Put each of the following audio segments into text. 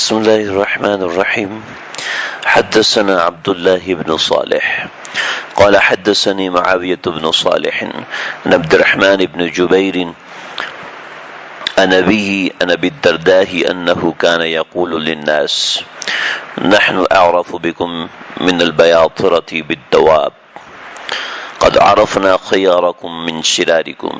بسم الله الرحمن الرحيم. حدثنا عبد الله بن صالح قال حدثني معاوية بن صالح عن عبد الرحمن بن جبير عن أبيه عن أبي الدرداء أنه كان يقول للناس نحن أعرف بكم من البياطرة بالدواب قد عرفنا خياركم من شراركم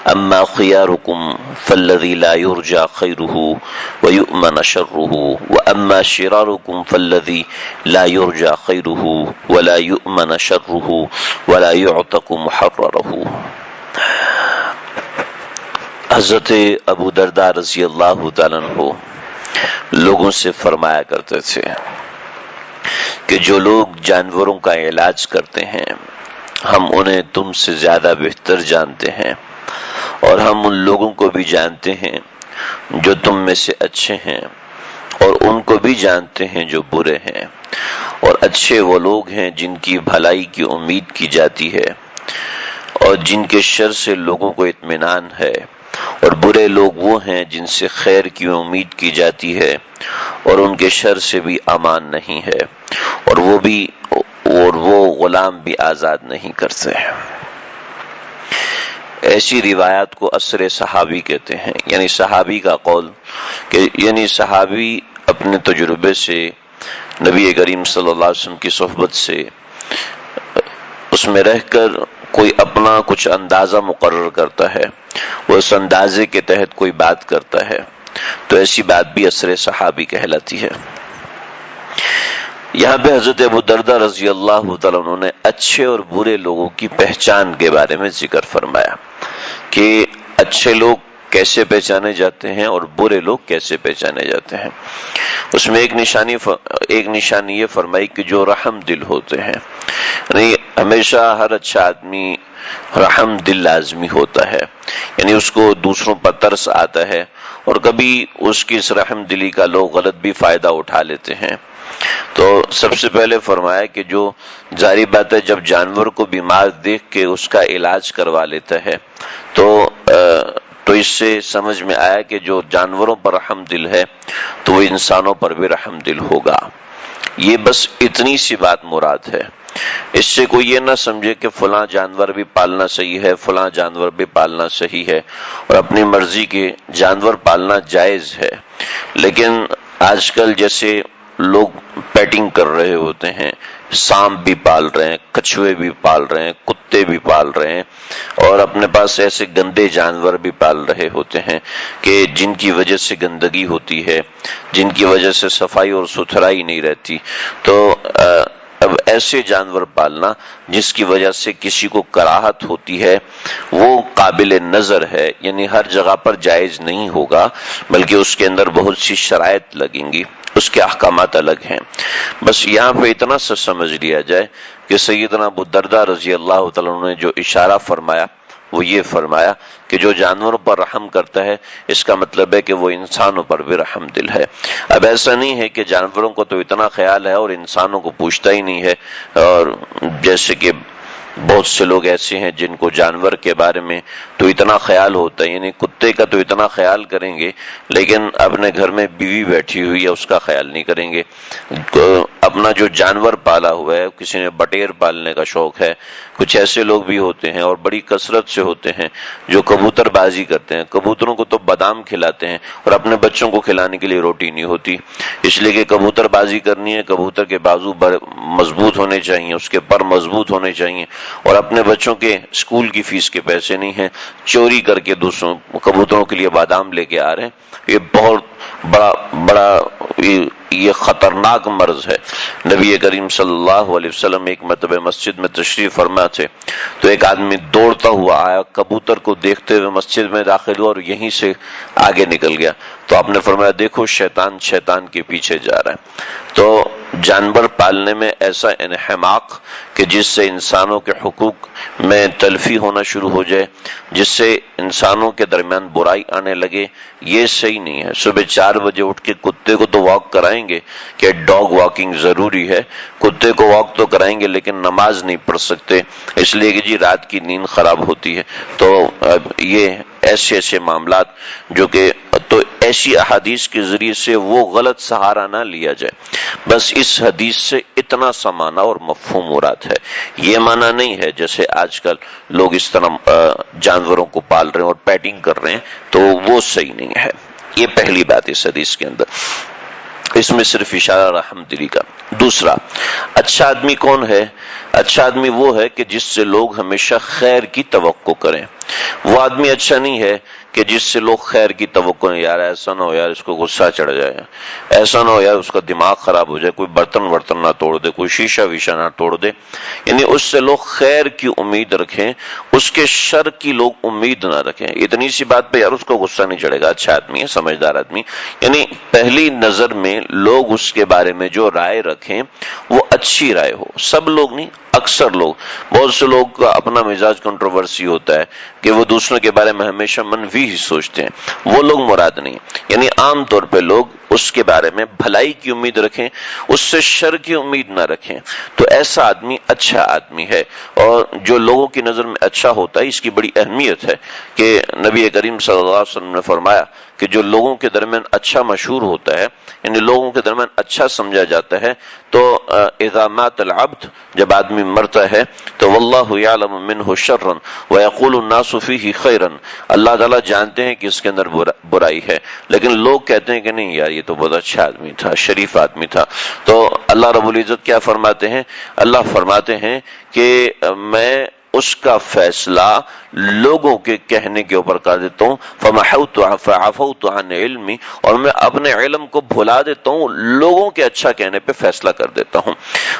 أما خياركم فالذي لا يرجى خيره ويؤمن شره وأما شراركم فالذي لا يرجى خيره ولا يؤمن شره ولا يعتق محرره. حضرت ابو درداء رضی اللہ تعالیٰ عنہ لوگوں سے فرمایا کرتے تھے کہ جو لوگ جانوروں کا علاج کرتے ہیں ہم انہیں تم سے زیادہ بہتر جانتے ہیں اور ہم ان لوگوں کو بھی جانتے ہیں جو تم میں سے اچھے ہیں اور ان کو بھی جانتے ہیں جو برے ہیں، اور اچھے وہ لوگ ہیں جن کی بھلائی کی امید کی جاتی ہے اور جن کے شر سے لوگوں کو اطمینان ہے، اور برے لوگ وہ ہیں جن سے خیر کی امید کی جاتی ہے اور ان کے شر سے بھی امان نہیں ہے، اور وہ غلام بھی آزاد نہیں کرتے ہیں۔ ایسی روایات کو اثر صحابی کہتے ہیں، یعنی صحابی کا قول یعنی صحابی اپنے تجربے سے نبی کریم صلی اللہ علیہ وسلم کی صحبت سے اس میں رہ کر کوئی اپنا کچھ اندازہ مقرر کرتا ہے، وہ اس اندازے کے تحت کوئی بات کرتا ہے تو ایسی بات بھی اثر صحابی کہلاتی ہے۔ یہاں پہ حضرت ابو درداء رضی اللہ تعالیٰ عنہ نے اچھے اور برے لوگوں کی پہچان کے بارے میں ذکر فرمایا کہ اچھے لوگ کیسے پہچانے جاتے ہیں اور برے لوگ کیسے پہچانے جاتے ہیں۔ اس میں ایک نشانی یہ فرمائی کہ جو رحم دل ہوتے ہیں، یعنی ہمیشہ ہر اچھا آدمی رحم دل لازمی ہوتا ہے، یعنی اس کو دوسروں پر ترس آتا ہے اور کبھی اس کی اس رحم دلی کا لوگ غلط بھی فائدہ اٹھا لیتے ہیں۔ تو سب سے پہلے فرمایا کہ جو ظاہری بات ہے جب جانور کو بیمار دیکھ کے اس کا علاج کروا لیتا ہے تو اس سے سمجھ میں آیا کہ جو جانوروں پر رحم دل ہے تو وہ انسانوں پر بھی رحم دل ہوگا۔ یہ بس اتنی سی بات مراد ہے، اس سے کوئی یہ نہ سمجھے کہ فلاں جانور بھی پالنا صحیح ہے، فلاں جانور بھی پالنا صحیح ہے، اور اپنی مرضی کے جانور پالنا جائز ہے۔ لیکن آج کل جیسے لوگ پیٹنگ کر رہے ہوتے ہیں، سانپ بھی پال رہے ہیں، کچھوے بھی پال رہے ہیں، کتے بھی پال رہے ہیں، اور اپنے پاس ایسے گندے جانور بھی پال رہے ہوتے ہیں کہ جن کی وجہ سے گندگی ہوتی ہے، جن کی وجہ سے صفائی اور ستھرائی نہیں رہتی۔ تو اب ایسے جانور پالنا جس کی وجہ سے کسی کو کراہت ہوتی ہے وہ قابل نظر ہے، یعنی ہر جگہ پر جائز نہیں ہوگا، بلکہ اس کے اندر بہت سی شرائط لگیں گی، اس کے احکامات الگ ہیں۔ بس یہاں پہ اتنا سا سمجھ لیا جائے کہ سیدنا ابو درداء رضی اللہ تعالیٰ عنہ نے جو اشارہ فرمایا وہ یہ فرمایا کہ جو جانوروں پر رحم کرتا ہے اس کا مطلب ہے کہ وہ انسانوں پر بھی رحم دل ہے۔ اب ایسا نہیں ہے کہ جانوروں کو تو اتنا خیال ہے اور انسانوں کو پوچھتا ہی نہیں ہے، اور جیسے کہ بہت سے لوگ ایسے ہیں جن کو جانور کے بارے میں تو اتنا خیال ہوتا ہے، یعنی کتے کا تو اتنا خیال کریں گے لیکن اپنے گھر میں بیوی بیٹھی ہوئی ہے اس کا خیال نہیں کریں گے۔ اپنا جو جانور پالا ہوا ہے، کسی نے بٹیر پالنے کا شوق ہے، کچھ ایسے لوگ بھی ہوتے ہیں اور بڑی کثرت سے ہوتے ہیں جو کبوتر بازی کرتے ہیں، کبوتروں کو تو بادام کھلاتے ہیں اور اپنے بچوں کو کھلانے کے لیے روٹی نہیں ہوتی، اس لیے کہ کبوتر بازی کرنی ہے، کبوتر کے بازو مضبوط ہونے چاہیے، اس کے پر مضبوط ہونے چاہیے، اور اپنے بچوں کے اسکول کی فیس کے پیسے نہیں ہیں، چوری کر کے دوسروں کبوتروں کے لیے بادام لے کے آ رہے ہیں۔ یہ بہت بڑا یہ خطرناک مرض ہے۔ نبی کریم صلی اللہ علیہ وسلم ایک مرتبہ مسجد میں تشریف فرما تھے تو ایک آدمی دوڑتا ہوا آیا، کبوتر کو دیکھتے ہوئے مسجد میں داخل ہوا اور یہیں سے آگے نکل گیا، تو آپ نے فرمایا دیکھو شیطان کے پیچھے جا رہا ہے۔ تو جانور پالنے میں ایسا انحماق کہ جس سے انسانوں کے حقوق میں تلفی ہونا شروع ہو جائے، جس سے انسانوں کے درمیان برائی آنے لگے، یہ صحیح نہیں ہے۔ صبح 4 بجے اٹھ کے کتے کو تو واک کرائیں گے کہ ڈاگ واکنگ ضروری ہے، کتے کو واک تو کرائیں گے لیکن نماز نہیں پڑھ سکتے اس لیے کہ جی رات کی نیند خراب ہوتی ہے۔ تو یہ ایسے معاملات جو کہ تو ایسی احادیث کے ذریعے سے وہ غلط سہارا نہ لیا جائے. بس اس حدیث سے اتنا سا معنی اور مفہوم مراد ہے. یہ معنی نہیں ہے جیسے آج کل لوگ اس طرح جانوروں کو پال رہے ہیں اور پیٹنگ کر رہے ہیں، تو وہ صحیح نہیں ہے. یہ پہلی بات اس حدیث کے اندر، اس میں صرف اشارہ رحمت دلی کا. دوسرا، اچھا آدمی کون ہے؟ اچھا آدمی وہ ہے کہ جس سے لوگ ہمیشہ خیر کی توقع کریں. وہ آدمی اچھا نہیں ہے کہ جس سے لوگ خیر کی توقع نہیں. یار ایسا نہ ہو یار اس کو غصہ چڑھ جائے، ایسا نہ ہو یار اس کا دماغ خراب ہو جائے، کوئی برتن نہ توڑ دے، کوئی شیشہ نہ توڑ دے. یعنی اس سے لوگ خیر کی امید رکھیں، اس کے شر کی لوگ امید نہ رکھیں. اتنی سی بات پہ یار اس کو غصہ نہیں چڑھے گا، اچھا آدمی ہے، سمجھدار آدمی. یعنی پہلی نظر میں لوگ اس کے بارے میں جو رائے رکھیں وہ اچھی رائے ہو. سب لوگ نہیں، اکثر لوگ. بہت سے لوگ کا اپنا مزاج کنٹروورسی ہوتا ہے کہ وہ دوسروں کے بارے میں ہمیشہ منفی ہی سوچتے ہیں. وہ لوگ مراد نہیں. یعنی عام طور پہ لوگ اس کے بارے میں بھلائی کی امید رکھیں، اس سے شر کی امید نہ رکھیں. تو ایسا آدمی اچھا آدمی ہے. اور جو لوگوں کی نظر میں اچھا ہوتا ہے، اس کی بڑی اہمیت ہے کہ نبی کریم صلی اللہ علیہ وسلم نے فرمایا کہ جو لوگوں کے درمیان اچھا مشہور ہوتا ہے، یعنی لوگوں کے درمیان اچھا سمجھا جاتا ہے، تو اذا مات العبد، جب آدمی مرتا ہے تو واللہ یعلم منہ شرا ویقول الناس فیہ خیرا، اللہ تعالیٰ جانتے ہیں کہ اس کے اندر برائی ہے، لیکن لوگ کہتے ہیں کہ نہیں یار یہ تو بہت اچھا آدمی تھا، شریف آدمی تھا. تو اللہ رب العزت کیا فرماتے ہیں؟ اللہ فرماتے ہیں کہ میں اس کا فیصلہ لوگوں کے کہنے کے اوپر کر دیتا ہوں. فعفوت عن علمی، اور میں اپنے علم کو بھلا دیتا ہوں، لوگوں کے اچھا کہنے پہ فیصلہ کر دیتا ہوں.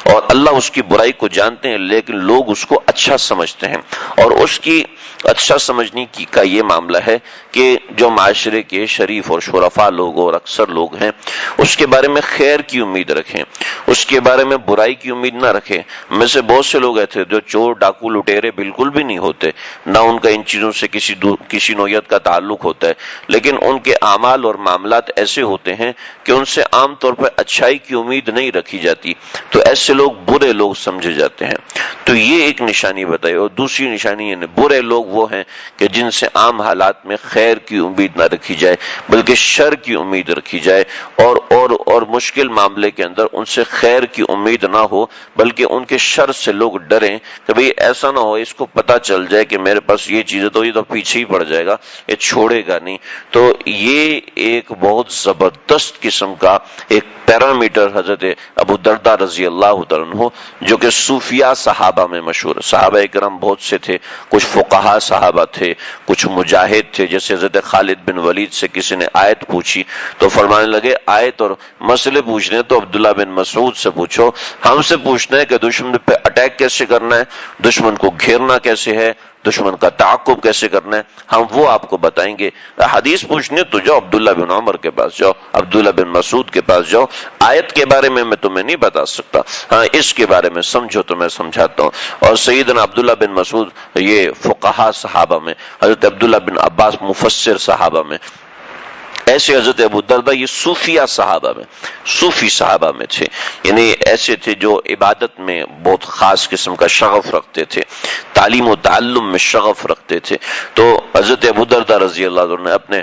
اور اللہ اس کی برائی کو جانتے ہیں لیکن لوگ اس کو اچھا سمجھتے ہیں. اور اس کی اچھا سمجھنے کی کا یہ معاملہ ہے کہ جو معاشرے کے شریف اور شرفا لوگ اور اکثر لوگ ہیں، اس کے بارے میں خیر کی امید رکھیں، اس کے بارے میں برائی کی امید نہ رکھیں. میں سے بہت سے لوگ ایسے جو چور ڈاکو لٹیرے بالکل بھی نہیں ہوتے، نہ ان کا ان چیزوں سے کسی نوعیت کا تعلق ہوتا ہے، لیکن ان کے اعمال اور معاملات ایسے ہوتے ہیں کہ ان سے عام طور پر اچھائی کی امید نہیں رکھی جاتی، تو ایسے لوگ برے لوگ سمجھے جاتے ہیں. تو یہ ایک نشانی بتائی. اور دوسری نشانی یعنی برے لوگ وہ ہیں کہ جن سے عام حالات میں خیر کی امید نہ رکھی جائے بلکہ شر کی امید رکھی جائے، اور مشکل معاملے کے اندر ان سے خیر کی امید نہ ہو بلکہ ان کے شر سے لوگ ڈریں کہ بھئی ایسا نہ ہو اس کو پتہ چل جائے کہ میرے پاس یہ چیز ہے تو یہ تو پیچھے ہی پڑ جائے گا، یہ چھوڑے گا نہیں. تو یہ ایک بہت زبردست قسم کا ایک پیرامیٹر حضرت ابو درداء رضی اللہ تعالیٰ عنہ، جو کہ صوفیاء صحابہ میں مشہور. صحابہ کرام بہت سے تھے، کچھ فقہا صحابہ تھے، کچھ مجاہد تھے. جیسے حضرت خالد بن ولید سے کسی نے آیت پوچھی تو فرمانے لگے آیت اور مسئلے پوچھنے تو عبداللہ بن مسعود سے پوچھو، ہم سے پوچھنا ہے کہ دشمن پہ اٹیک کیسے کرنا ہے، دشمن کو گھیرنا کیسے ہے، دشمن کا تعاقب کیسے کرنا ہے، ہم وہ آپ کو بتائیں گے. حدیث پوچھنے تو جاؤ عبداللہ بن عمر کے پاس جاؤ، عبداللہ بن مسعود کے پاس جاؤ. آیت کے بارے میں تمہیں نہیں بتا سکتا، ہاں اس کے بارے میں سمجھو تو میں سمجھاتا ہوں. اور سیدنا عبداللہ بن مسعود یہ فقہا صحابہ میں، حضرت عبداللہ بن عباس مفسر صحابہ میں، ایسے حضرت ابو درداء یہ صوفیاء صحابہ میں، صوفی صحابہ میں تھے. یعنی ایسے تھے جو عبادت میں بہت خاص قسم کا شغف رکھتے تھے، تعلیم و تعلم میں شغف رکھتے تھے. تو حضرت ابو درداء رضی اللہ عنہ نے اپنے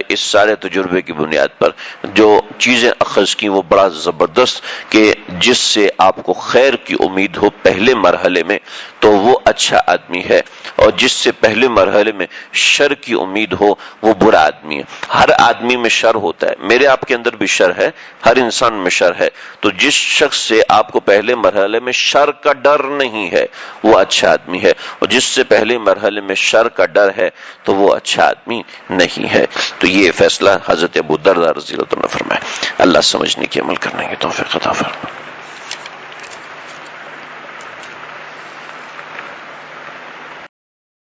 اس سارے تجربے کی بنیاد پر جو چیزیں اخذ کی وہ بڑا زبردست، کہ جس سے آپ کو خیر کی امید ہو پہلے مرحلے میں تو وہ اچھا آدمی ہے، اور جس سے پہلے مرحلے میں شر کی امید ہو وہ برا آدمی ہے. ہر آدمی میں شر ہوتا ہے، میرے آپ کے اندر بھی شر ہے، ہر انسان میں شر ہے. تو جس شخص سے آپ کو پہلے مرحلے میں شر کا ڈر نہیں ہے وہ اچھا آدمی ہے، اور جس سے پہلے مرحلے میں شر کا ڈر ہے تو وہ اچھا آدمی نہیں ہے. تو یہ فیصلہ حضرت ابو درداء رضی اللہ عنہ نے فرمایا. اللہ سمجھنے کی عمل کرنے کی توفیق عطا فرمائے.